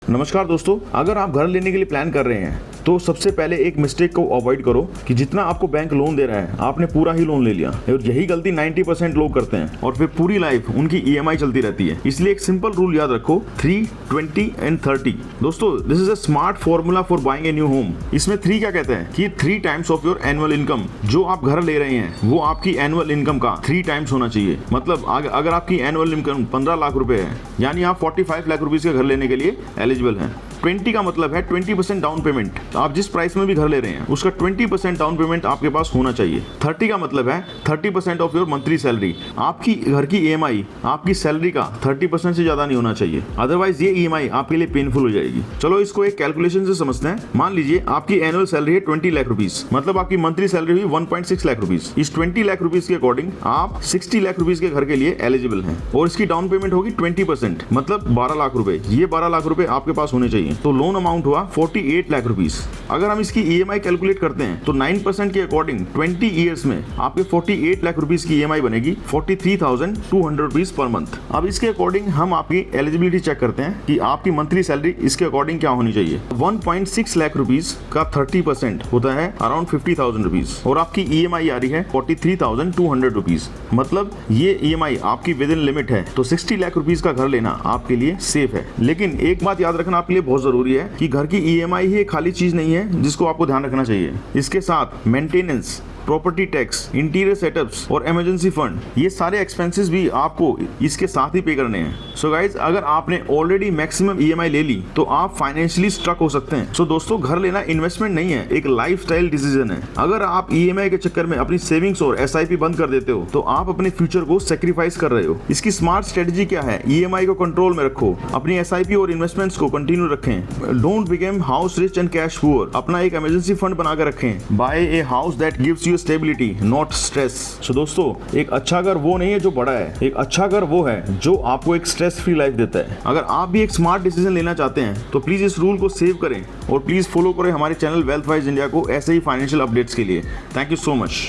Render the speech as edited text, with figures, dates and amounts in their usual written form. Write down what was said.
नमस्कार दोस्तों, अगर आप घर लेने के लिए प्लान कर रहे हैं तो सबसे पहले एक मिस्टेक को अवॉइड करो कि जितना आपको बैंक लोन दे रहा है आपने पूरा ही लोन ले लिया। और यही गलती 90% लोग करते हैं और फिर पूरी लाइफ उनकी ईएमआई चलती रहती है। इसलिए एक सिंपल रूल याद रखो, 3, 20 एंड 30। दोस्तों, this is a smart formula for buying a new home. इसमें 3 क्या कहते हैं कि 3 times of your annual income. जो आप घर ले रहे हैं वो आपकी एनुअल इनकम का 3 टाइम्स होना चाहिए। मतलब अगर आपकी एनुअल इनकम 15 लाख रुपए है, यानी आप 45 लाख रुपीज के घर लेने के लिए एलिजिबल हैं। 20 का मतलब है 20% डाउन पेमेंट। आप जिस प्राइस में भी घर ले रहे हैं उसका 20% डाउन पेमेंट आपके पास होना चाहिए। 30 का मतलब है 30% ऑफ योर मंथली सैलरी। आपकी घर की ईएमआई आपकी सैलरी का 30% से ज्यादा नहीं होना चाहिए, अदरवाइज ये ईएमआई आपके लिए पेनफुल हो जाएगी। चलो इसको एक कैलकुलेशन से समझते हैं। मान लीजिए आपकी एनुअल सैलरी है 20 लाख रुपीज, मतलब आपकी मंथली सैलरी हुई 1.6 लाख रुपीज। इस 20 लाख रुपीज के अकॉर्डिंग आप 60 लाख रुपीज के घर के लिए एलिजिबल हैं और इसकी डाउन पेमेंट होगी 20%, मतलब 12 लाख रुपए। ये 12 लाख रुपए आपके पास होने चाहिए। तो लोन अमाउंट हुआ 48 लाख रुपीज। अगर हम इसकी ईएमआई कैलकुलेट करते हैं तो 9% के अकॉर्डिंग 20 ईयर्स में आपके 48 लाख रुपीज की ईएमआई बनेगी 43,200 रुपीज पर मंथ। अब इसके अकॉर्डिंग हम आपकी एलिजिबिलिटी चेक करते हैं कि आपकी मंथली सैलरी इसके अकॉर्डिंग क्या होनी चाहिए। 1.6 लाख रुपीज का 30% होता है अराउंड 50,000 रुपीज और आपकी ईएमआई आ रही है 43,200 रुपीज। मतलब ये ईएमआई आपकी विद इन लिमिट है। तो 60 लाख रुपीज का घर लेना आपके लिए सेफ है। लेकिन एक बात याद रखना आपके लिए बहुत जरूरी है कि घर की ईएमआई ही एक खाली चीज नहीं है जिसको आपको ध्यान रखना चाहिए। इसके साथ maintenance, property tax, interior setups और इमरजेंसी फंड, ये सारे एक्सपेंसेस भी आपको इसके साथ ही पे करने हैं। सो गाइज, अगर आपने ऑलरेडी मैक्सिमम ईएमआई ले ली तो आप फाइनेंशियली स्ट्रक हो सकते हैं। सो दोस्तों, घर लेना इन्वेस्टमेंट नहीं है, एक लाइफस्टाइल डिसीजन है। अगर आप ईएमआई के चक्कर में अपनी सेविंग्स और एसआईपी बंद कर देते हो तो आप अपने फ्यूचर को सेक्रीफाइस कर रहे हो। इसकी स्मार्ट स्ट्रेटजी क्या है? ईएमआई को कंट्रोल में रखो, अपनी एसआईपी और इन्वेस्टमेंट्स को कंटिन्यू रखें। Don't become house rich and cash poor. अपना एक इमरजेंसी फंड बनाकर रखें। Buy a house that gives you stability, not stress. So दोस्तों, एक अच्छा घर वो नहीं है जो बड़ा है, एक अच्छा घर वो है जो आपको एक स्ट्रेस फ्री लाइफ देता है। अगर आप भी एक स्मार्ट डिसीजन लेना चाहते हैं तो प्लीज इस रूल को सेव करें और प्लीज फॉलो करें हमारे चैनल वेल्थ वाइज इंडिया को ऐसे ही फाइनेंशियल अपडेट्स के लिए। Thank you so much.